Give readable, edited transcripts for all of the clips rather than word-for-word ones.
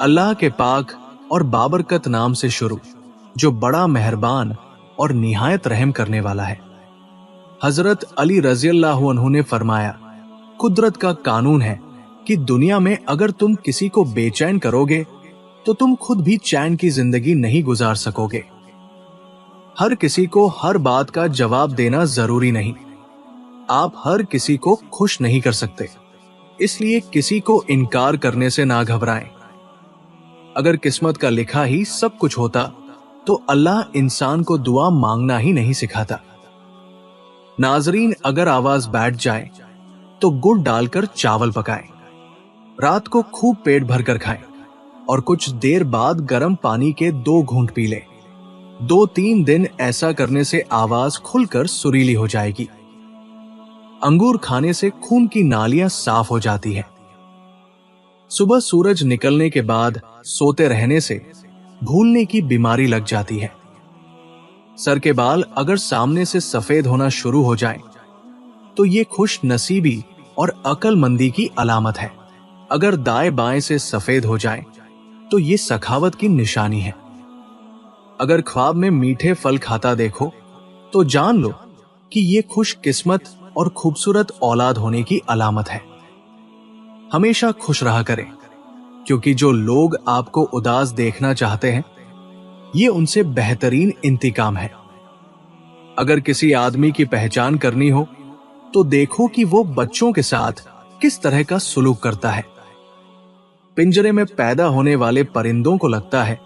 اللہ के पाक और बाबरकत नाम से शुरू, जो बड़ा मेहरबान और निहायत रहम करने वाला है। हजरत अली रज़ियल्लाहु अन्हु ने फरमाया, कुदरत का कानून है कि दुनिया में अगर तुम किसी को बेचैन करोगे तो तुम खुद भी चैन की जिंदगी नहीं गुजार सकोगे। हर किसी को हर बात का जवाब देना जरूरी नहीं। आप हर किसी को खुश नहीं कर सकते, इसलिए किसी को इनकार करने से ना घबराएं। अगर किस्मत का लिखा ही सब कुछ होता तो अल्लाह इंसान को दुआ मांगना ही नहीं सिखाता। नाजरीन, अगर आवाज बैठ जाए तो गुड़ डालकर चावल पकाएं, रात को खूब पेट भरकर खाएं और कुछ देर बाद गर्म पानी के 2 घूंट पी लें। 2-3 दिन ऐसा करने से आवाज खुलकर सुरीली हो जाएगी। अंगूर खाने से खून की नालियां साफ हो जाती हैं। सुबह सूरज निकलने के बाद सोते रहने से भूलने की बीमारी लग जाती है। सर के बाल अगर सामने से सफेद होना शुरू हो जाएं, तो ये खुश नसीबी और अक्लमंदी की अलामत है। अगर दाएं बाएं से सफेद हो जाएं, तो ये सखावत की निशानी है। अगर ख्वाब में मीठे फल खाता देखो तो जान लो कि ये खुश किस्मत और खूबसूरत औलाद होने की अलामत है। हमेशा खुश रहा करें, क्योंकि जो लोग आपको उदास देखना चाहते हैं, ये उनसे बेहतरीन इंतकाम है। अगर किसी आदमी की पहचान करनी हो तो देखो कि वो बच्चों के साथ किस तरह का सुलूक करता है। पिंजरे में पैदा होने वाले परिंदों को लगता है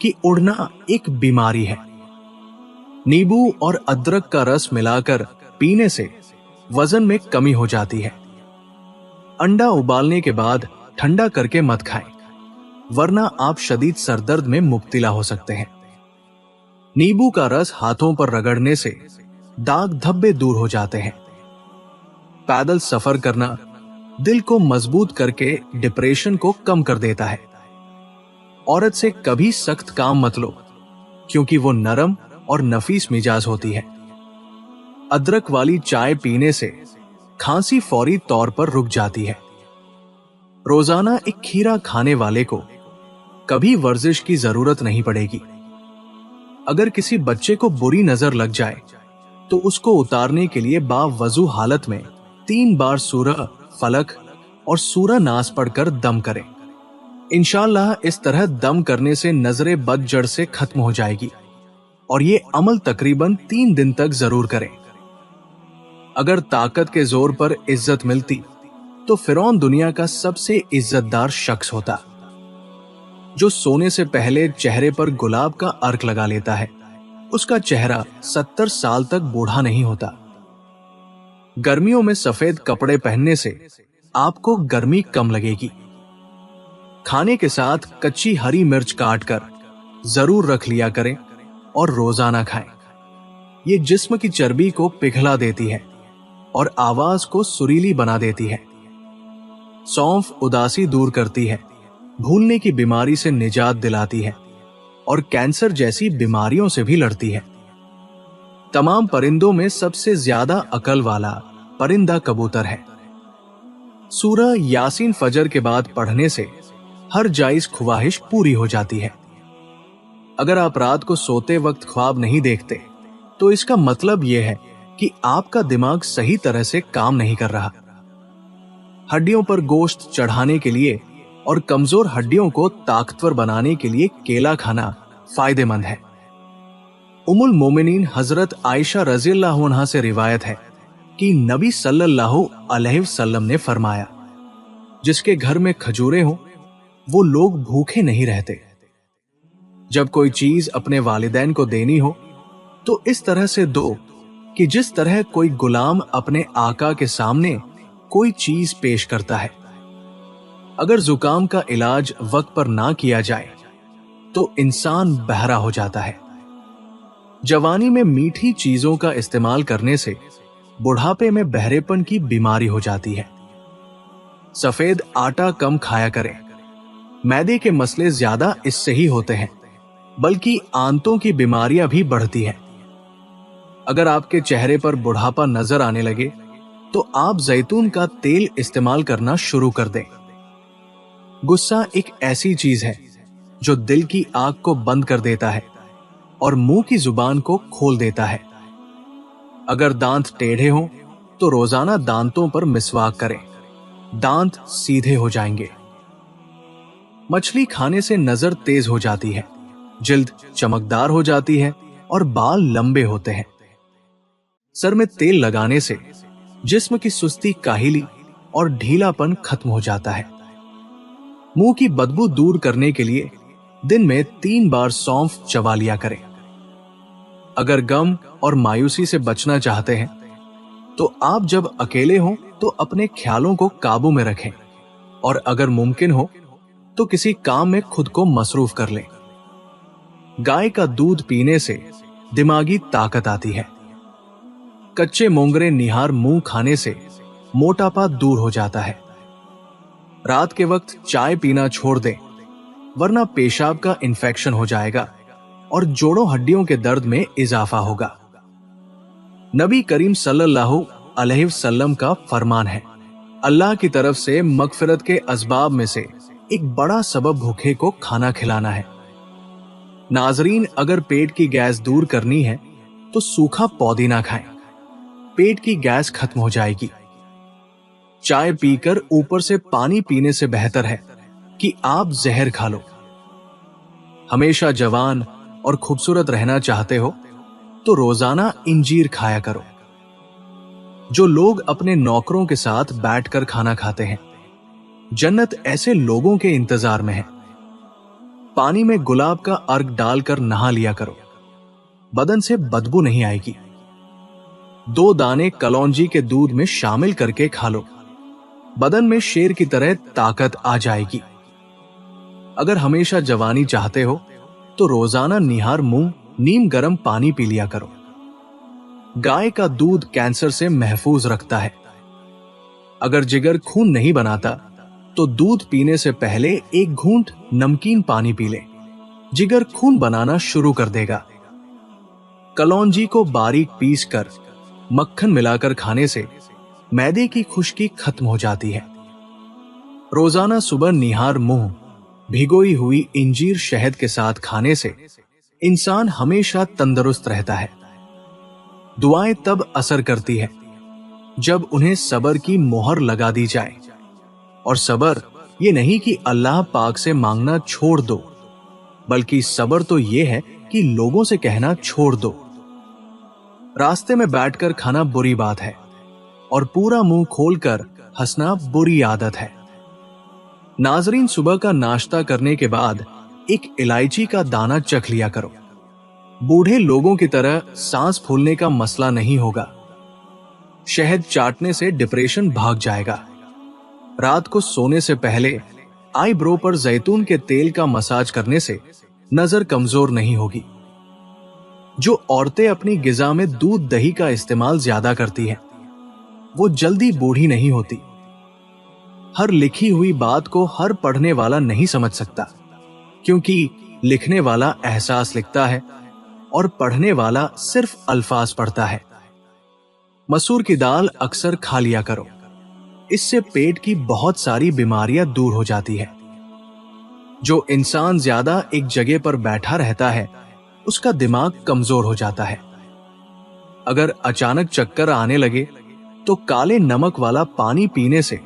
कि उड़ना एक बीमारी है। नींबू और अदरक का रस मिलाकर पीने से वजन में कमी हो जाती है। अंडा उबालने के बाद ठंडा करके मत खाएं, वरना आप शदीद सरदर्द में मुब्तला हो सकते हैं। नींबू का रस हाथों पर रगड़ने से दाग धब्बे दूर हो जाते हैं। पैदल सफर करना दिल को मजबूत करके डिप्रेशन को कम कर देता है। औरत से कभी सख्त काम मत लो, क्योंकि वो नरम और नफीस मिजाज होती है। अदरक वाली चाय पीने से खांसी फौरी तौर पर रुक जाती है। रोजाना एक खीरा खाने वाले को कभी वर्जिश की जरूरत नहीं पड़ेगी। अगर किसी बच्चे को बुरी नजर लग जाए तो उसको उतारने के लिए बावजू हालत में 3 बार सूरह फलक और सूरह नास पढ़कर दम करें। इंशाअल्लाह इस तरह दम करने से नजरे बद जड़ से खत्म हो जाएगी, और ये अमल तकरीबन 3 दिन तक जरूर करें। अगर ताकत के जोर पर इज्जत मिलती तो फिरौन दुनिया का सबसे इज्जतदार शख्स होता। जो सोने से पहले चेहरे पर गुलाब का अर्क लगा लेता है, उसका चेहरा 70 साल तक बूढ़ा नहीं होता। गर्मियों में सफेद कपड़े पहनने से आपको गर्मी कम लगेगी। खाने के साथ कच्ची हरी मिर्च काटकर जरूर रख लिया करें और रोजाना खाएं। ये जिस्म की चर्बी को पिघला देती है और आवाज को सुरीली बना देती है। सौंफ उदासी दूर करती है, भूलने की बीमारी से निजात दिलाती है और कैंसर जैसी बीमारियों से भी लड़ती है। तमाम परिंदों में सबसे ज्यादा अकल वाला परिंदा कबूतर है। सूरह यासीन फजर के बाद पढ़ने से हर जायज ख्वाहिश पूरी हो जाती है। अगर आप रात को सोते वक्त ख्वाब नहीं देखते तो इसका मतलब यह है कि आपका दिमाग सही तरह से काम नहीं कर रहा। हड्डियों पर गोश्त चढ़ाने के लिए और कमजोर हड्डियों को ताकतवर बनाने के लिए केला खाना फायदेमंद है। उम्मुल मोमिनीन हजरत आयशा रज़ियल्लाहु अन्हा से रिवायत है कि नबी सल्लल्लाहु अलैहि वसल्लम ने फरमाया, जिसके घर में खजूरें हो वो लोग भूखे नहीं रहते। जब कोई चीज अपने वालिदैन को देनी हो तो इस तरह से दो कि जिस तरह कोई गुलाम अपने आका के सामने कोई चीज पेश करता है। अगर जुकाम का इलाज वक्त पर ना किया जाए तो इंसान बहरा हो जाता है। जवानी में मीठी चीजों का इस्तेमाल करने से बुढ़ापे में बहरेपन की बीमारी हो जाती है। सफेद आटा कम खाया करें। मैदे के मसले ज्यादा इससे ही होते हैं, बल्कि आंतों की बीमारियां भी बढ़ती हैं। अगर आपके चेहरे पर बुढ़ापा नजर आने लगे तो आप जैतून का तेल इस्तेमाल करना शुरू कर दें। गुस्सा एक ऐसी चीज है जो दिल की आग को बंद कर देता है और मुंह की जुबान को खोल देता है। अगर दांत टेढ़े हों तो रोजाना दांतों पर मिसवाक करें, दांत सीधे हो जाएंगे। मछली खाने से नजर तेज हो जाती है, जिल्द चमकदार हो जाती है और बाल लंबे होते हैं। सर में तेल लगाने से जिस्म की सुस्ती, काहिली और ढीलापन खत्म हो जाता है। मुंह की बदबू दूर करने के लिए दिन में 3 बार सौंफ चबा लिया करें। अगर गम और मायूसी से बचना चाहते हैं तो आप जब अकेले हों तो अपने ख्यालों को काबू में रखें और अगर मुमकिन हो तो किसी काम में खुद को मसरूफ कर लें। गाय का दूध पीने से दिमागी ताकत आती है। कच्चे मोंगरे निहार मुंह खाने से मोटापा दूर हो जाता है। रात के वक्त चाय पीना छोड़ दें, वरना पेशाब का इन्फेक्शन हो जाएगा और जोड़ों हड्डियों के दर्द में इजाफा होगा। नबी करीम सल्लल्लाहु अलैहि वसल्लम का फरमान है, अल्लाह की तरफ से मगफिरत के असबाब में से एक बड़ा सबब भूखे को खाना खिलाना है। नाजरीन, अगर पेट की गैस दूर करनी है तो सूखा पुदीना खाएं, पेट की गैस खत्म हो जाएगी। चाय पीकर ऊपर से पानी पीने से बेहतर है कि आप जहर खा लो। हमेशा जवान और खूबसूरत रहना चाहते हो तो रोजाना इंजीर खाया करो। जो लोग अपने नौकरों के साथ बैठकर खाना खाते हैं, जन्नत ऐसे लोगों के इंतजार में है। पानी में गुलाब का अर्क डालकर नहा लिया करो, बदन से बदबू नहीं आएगी। 2 दाने कलौंजी के दूध में शामिल करके खा लो, बदन में शेर की तरह ताकत आ जाएगी। अगर हमेशा जवानी चाहते हो तो रोजाना निहार मुंह नीम गर्म पानी पी लिया करो। गाय का दूध कैंसर से महफूज रखता है। अगर जिगर खून नहीं बनाता तो दूध पीने से पहले 1 घूंट नमकीन पानी पी ले, जिगर खून बनाना शुरू कर देगा। कलौंजी को बारीक पीस कर मक्खन मिलाकर खाने से मैदे की खुश्की खत्म हो जाती है। रोजाना सुबह निहार मुंह भिगोई हुई इंजीर शहद के साथ खाने से इंसान हमेशा तंदुरुस्त रहता है। दुआएं तब असर करती है जब उन्हें सबर की मोहर लगा दी जाए। और सबर ये नहीं कि अल्लाह पाक से मांगना छोड़ दो, बल्कि सबर तो ये है कि लोगों से कहना छोड़ दो। रास्ते में बैठकर खाना बुरी बात है और पूरा मुंह खोलकर हंसना बुरी आदत है। नाजरीन, सुबह का नाश्ता करने के बाद एक इलायची का दाना चख लिया करो। बूढ़े लोगों की तरह सांस फूलने का मसला नहीं होगा। शहद चाटने से डिप्रेशन भाग जाएगा। रात को सोने से पहले आईब्रो पर जैतून के तेल का मसाज करने से नजर कमजोर नहीं होगी। जो औरतें अपनी गिजा में दूध दही का इस्तेमाल ज्यादा करती हैं, वो जल्दी बूढ़ी नहीं होती। हर लिखी हुई बात को हर पढ़ने वाला नहीं समझ सकता, क्योंकि लिखने वाला एहसास लिखता है और पढ़ने वाला सिर्फ अल्फाज पढ़ता है। मसूर की दाल अक्सर खा लिया करो, इससे पेट की बहुत सारी बीमारियां दूर हो जाती है। जो इंसान ज्यादा एक जगह पर बैठा रहता है, उसका दिमाग कमजोर हो जाता है। अगर अचानक चक्कर आने लगे तो काले नमक वाला पानी पीने से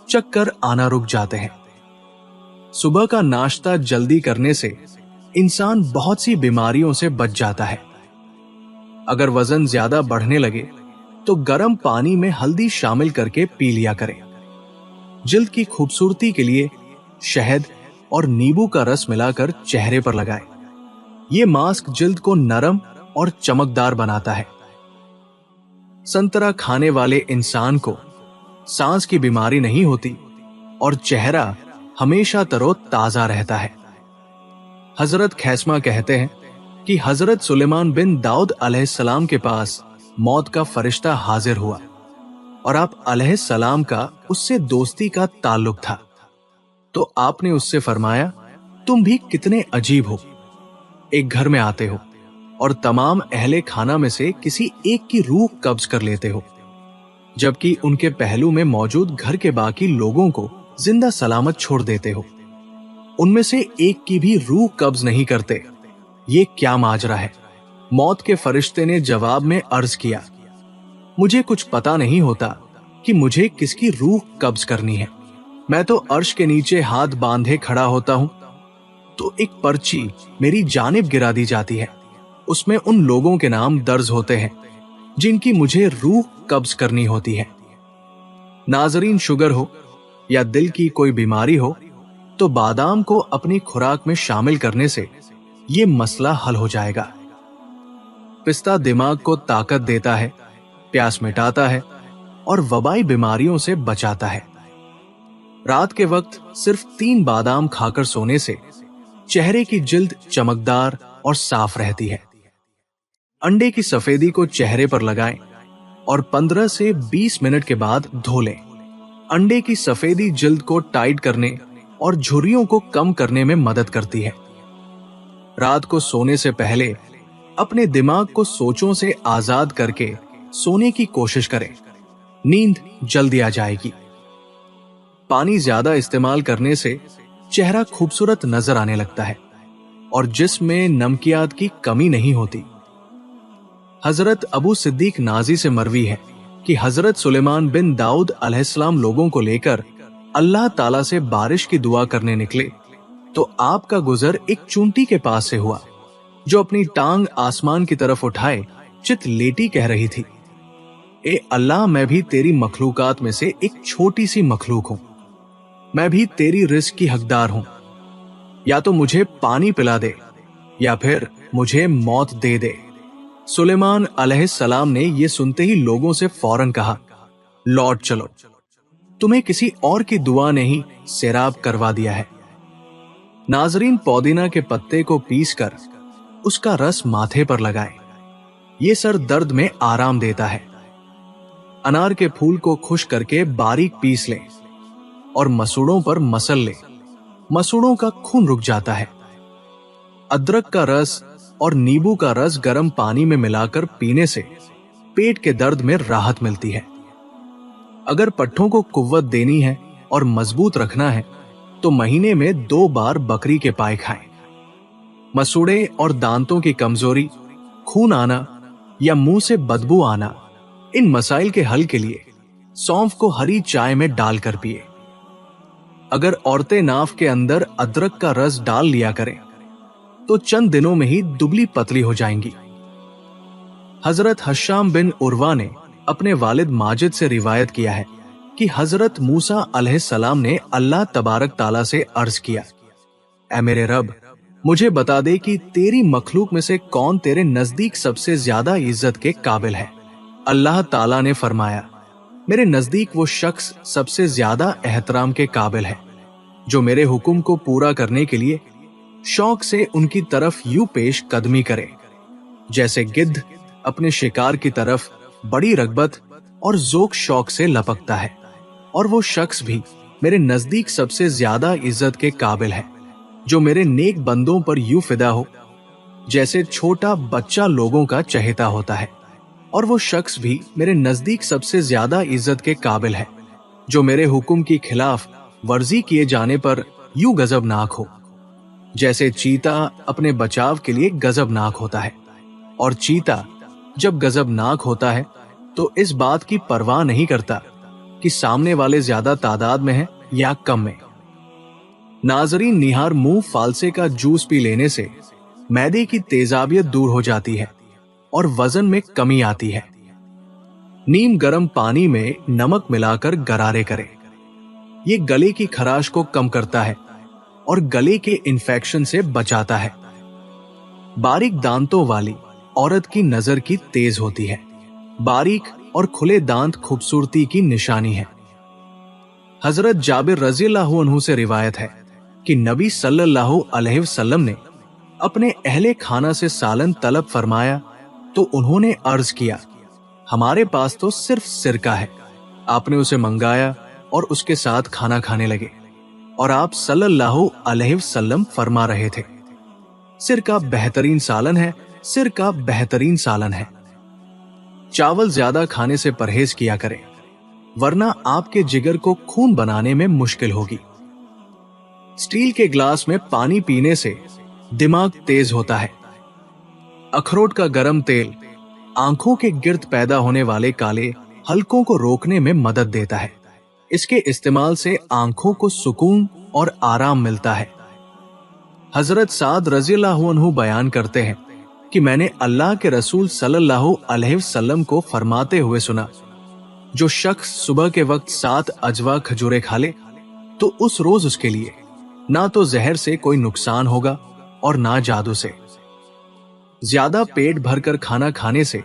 चक्कर आना रुक जाते हैं। सुबह का नाश्ता जल्दी करने से इंसान बहुत सी बीमारियों से बच जाता है। अगर वजन ज्यादा बढ़ने लगे तो गर्म पानी में हल्दी शामिल करके पी लिया करें। जिल्द की खूबसूरती के लिए शहद और नींबू का रस मिलाकर चेहरे पर लगाएं। ये मास्क जिल्द को नरम और चमकदार बनाता है। संतरा खाने वाले इंसान को सांस की बीमारी नहीं होती और चेहरा हमेशा तरोताजा रहता है। हजरत खैसमा कहते हैं कि हजरत सुलेमान बिन दाऊद अलैहिस्सलाम के पास मौत का फरिश्ता हाजिर हुआ और आप अलैहिस्सलाम का उससे दोस्ती का ताल्लुक था। तो आपने उससे फरमाया, तुम भी कितने अजीब हो। एक घर में आते हो और तमाम अहले खाना में से किसी एक की रूह कब्ज कर लेते हो, जबकि उनके पहलू में मौजूद घर के बाकी लोगों को जिंदा सलामत छोड़ देते हो। उनमें से एक की भी रूह कब्ज नहीं करते। ये क्या माजरा है? मौत के फरिश्ते ने जवाब में अर्ज किया, मुझे कुछ पता नहीं होता कि मुझे किसकी रूह कब्ज करनी है। मैं तो अर्श के नीचे हाथ बांधे खड़ा होता हूं तो एक पर्ची मेरी जानिब गिरा दी जाती है। उसमें उन लोगों के नाम दर्ज होते हैं जिनकी मुझे रूह कब्ज करनी होती है। नाजरीन, शुगर हो या दिल की कोई बीमारी हो तो बादाम को अपनी खुराक में शामिल करने से ये मसला हल हो जाएगा। पिस्ता दिमाग को ताकत देता है, प्यास मिटाता है और वबाई बीमारियों से बचाता है। रात के वक्त सिर्फ 3 बादाम खाकर सोने से चेहरे की जिल्द चमकदार और साफ रहती है। अंडे की सफेदी को चेहरे पर लगाएं और 15 से 20 मिनट के बाद धो लें। अंडे की सफेदी जिल्द को टाइट करने और झुर्रियों को कम करने में मदद करती है। रात को सोने से पहले अपने दिमाग को सोचों से आजाद करके सोने की कोशिश करें। नींद जल्दी आ जाएगी। पानी ज्यादा इस्तेमाल करने से चेहरा खूबसूरत नजर आने लगता है और जिस्म में नमकियात की कमी नहीं होती। हजरत अबू सिद्दीक नाजी से मरवी है कि हजरत सुलेमान बिन दाऊद अलैहिस्सलाम लोगों को लेकर अल्लाह ताला से बारिश की दुआ करने निकले तो आपका गुजर एक चूंटी के पास से हुआ जो अपनी टांग आसमान की तरफ उठाए चित लेटी कह रही थी, ए अल्लाह, मैं भी तेरी मखलूकात में से एक छोटी सी मखलूक हूं। मैं भी तेरी रिज़्क की हकदार हूं। या तो मुझे पानी पिला दे या फिर मुझे मौत दे दे। सुलेमान अलैहिस्सलाम ने यह सुनते ही लोगों से फौरन कहा, लौट चलो, तुम्हें किसी और की दुआ ने ही सैराब करवा दिया है। नाजरीन, पौदीना के पत्ते को पीसकर उसका रस माथे पर लगाएं। ये सर दर्द में आराम देता है। अनार के फूल को खुश करके बारीक पीस लें और मसूड़ों पर मसल लें। मसूड़ों का खून रुक जाता है। अदरक का रस और नींबू का रस गर्म पानी में मिलाकर पीने से पेट के दर्द में राहत मिलती है। अगर पट्ठों को कुव्वत देनी है और मजबूत रखना है तो महीने में 2 बार बकरी के पाए खाएं। मसूड़े और दांतों की कमजोरी, खून आना या मुंह से बदबू आना, इन मसाइल के हल के लिए सौंफ को हरी चाय में डालकर पिए। अगर औरतें नाफ के अंदर अदरक का रस डाल लिया करें तो चंद दिनों में ही दुबली पतली हो जाएंगी। हजरत हश्शाम बिन उर्वा ने अपने वालिद माजिद से रिवायत किया है कि हजरत मूसा अलैहिस्सलाम ने अल्लाह तबारक ताला से अर्ज किया, ऐ मेरे रब, मुझे बता दे कि तेरी मखलूक में से कौन तेरे नजदीक सबसे ज्यादा इज्जत के काबिल है। अल्लाह ताला ने फरमाया, मेरे नजदीक वो शख्स सबसे ज्यादा एहतराम के काबिल है जो मेरे हुक्म को पूरा करने के लिए शौक से उनकी तरफ यूं पेश कदमी करे जैसे गिद्ध अपने शिकार की तरफ बड़ी रगबत और जोक शौक से लपकता है। और वो शख्स भी मेरे नजदीक सबसे ज्यादा इज्जत के काबिल है जो मेरे नेक बंदों पर यूं फिदा हो जैसे छोटा बच्चा लोगों का चहेता होता है। और वो शख्स भी मेरे नजदीक सबसे ज्यादा इज्जत के काबिल है जो मेरे हुक्म की खिलाफ वर्जी किए जाने पर यूं गजबनाक हो जैसे चीता अपने बचाव के लिए गजबनाक होता है। और चीता जब गजबनाक होता है तो इस बात की परवाह नहीं करता कि सामने वाले ज्यादा तादाद में है या कम में। नाजरीन, निहार मुंह फालसे का जूस पी लेने से मैदे की तेजाबियत दूर हो जाती है और वजन में कमी आती है। नीम गर्म पानी में नमक मिलाकर गरारे करें। ये गले की खराश को कम करता है और गले के इन्फेक्शन से बचाता है। बारीक दांतों वाली औरत की नजर की तेज होती है। बारीक और खुले दांत खूबसूरती की निशानी है। हजरत जाबिर रज़ियल्लाहु अन्हु से रिवायत है कि नबी सल्लल्लाहु अलैहि वसल्लम ने अपने अहले खाना से सालन तलब फरमाया तो उन्होंने अर्ज किया, हमारे पास तो सिर्फ सिरका है। आपने उसे मंगाया और उसके साथ खाना खाने लगे और आप सल्लल्लाहु अलैहि वसल्लम फरमा रहे थे, सिरका बेहतरीन सालन है, सिरका बेहतरीन सालन है। चावल ज्यादा खाने से परहेज किया करें वरना आपके जिगर को खून बनाने में मुश्किल होगी। स्टील के ग्लास में पानी पीने से दिमाग तेज होता है। अखरोट का गर्म तेल आंखों के गिर्द पैदा होने वाले काले हलकों को रोकने में मदद देता है। इसके इस्तेमाल से आंखों को सुकून और आराम मिलता है। हजरत साद रज़ियल्लाहु अन्हु बयान करते हैं कि मैंने अल्लाह के रसूल सल्लल्लाहु अलैहि वसल्लम को फरमाते हुए सुना, जो शख्स सुबह के वक्त 7 अजवा खजूरें खा ले तो उस रोज उसके लिए ना तो जहर से कोई नुकसान होगा और ना जादू से। ज्यादा पेट भरकर खाना खाने से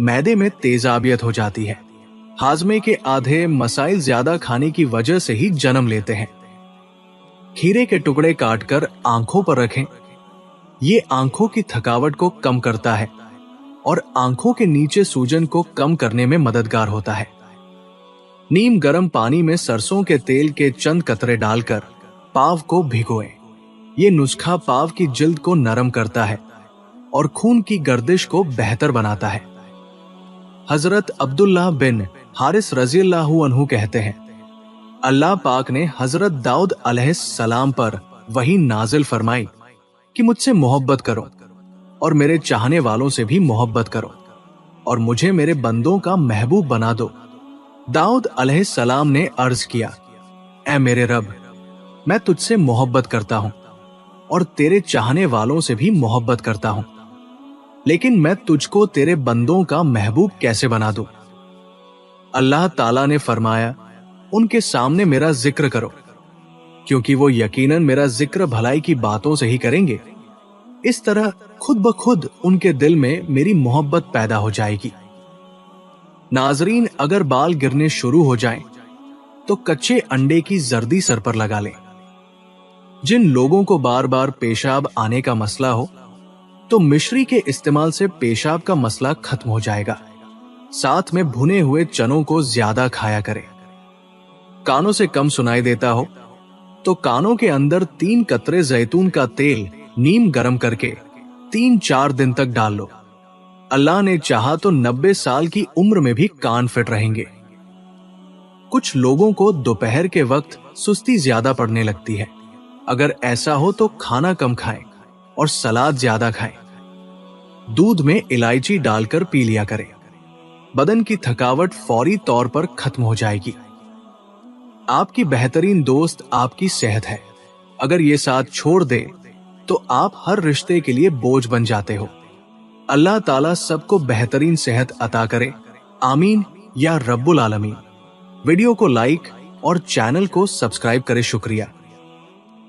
मैदे में तेजाबियत हो जाती है। हाजमे के आधे मसाइल ज्यादा खाने की वजह से ही जन्म लेते हैं। खीरे के टुकड़े काटकर आंखों पर रखें। ये आंखों की थकावट को कम करता है और आंखों के नीचे सूजन को कम करने में मददगार होता है। नीम गर्म पानी में सरसों के तेल के चंद कतरे डालकर पाव को भिगोएं। ये नुस्खा पाव की जिल्द को नरम करता है और खून की गर्दिश को बेहतर बनाता है। हजरत अब्दुल्लाह बिन हारिस रज़ियल्लाहु अन्हु कहते हैं, अल्लाह पाक ने हजरत दाऊद अलैहिस्सलाम पर वही नाजिल फरमाई कि मुझसे मोहब्बत करो और मेरे चाहने वालों से भी मोहब्बत करो और मुझे मेरे बंदों का महबूब बना दो। दाऊद अलैहिस्सलाम ने अर्ज किया, ऐ मेरे रब, मैं तुझसे मोहब्बत करता हूं और तेरे चाहने वालों से भी मोहब्बत करता हूं, लेकिन मैं तुझको तेरे बंदों का महबूब कैसे बना दूं? अल्लाह ताला ने फरमाया, उनके सामने मेरा जिक्र करो, क्योंकि वो यकीनन मेरा जिक्र भलाई की बातों से ही करेंगे। इस तरह खुद ब खुद उनके दिल में मेरी मोहब्बत पैदा हो जाएगी। नाजरीन, अगर बाल गिरने शुरू हो जाएं, तो कच्चे अंडे की जर्दी सर पर लगा लें। जिन लोगों को बार बार पेशाब आने का मसला हो, तो मिश्री के इस्तेमाल से पेशाब का मसला खत्म हो जाएगा। साथ में भुने हुए चनों को ज्यादा खाया करें। कानों से कम सुनाई देता हो तो कानों के अंदर 3 कतरे जैतून का तेल नीम गरम करके 3-4 दिन तक डाल लो। अल्लाह ने चाहा तो 90 साल की उम्र में भी कान फिट रहेंगे। कुछ लोगों को दोपहर के वक्त सुस्ती ज्यादा पड़ने लगती है। अगर ऐसा हो तो खाना कम खाएं और सलाद ज्यादा खाएं। दूध में इलायची डालकर पी लिया करें। बदन की थकावट फौरी तौर पर खत्म हो जाएगी। आपकी बेहतरीन दोस्त आपकी सेहत है। अगर ये साथ छोड़ दे तो आप हर रिश्ते के लिए बोझ बन जाते हो। अल्लाह ताला सबको बेहतरीन सेहत अता करे, आमीन या रब्बुल आलमीन। वीडियो को लाइक और चैनल को सब्सक्राइब करे। शुक्रिया।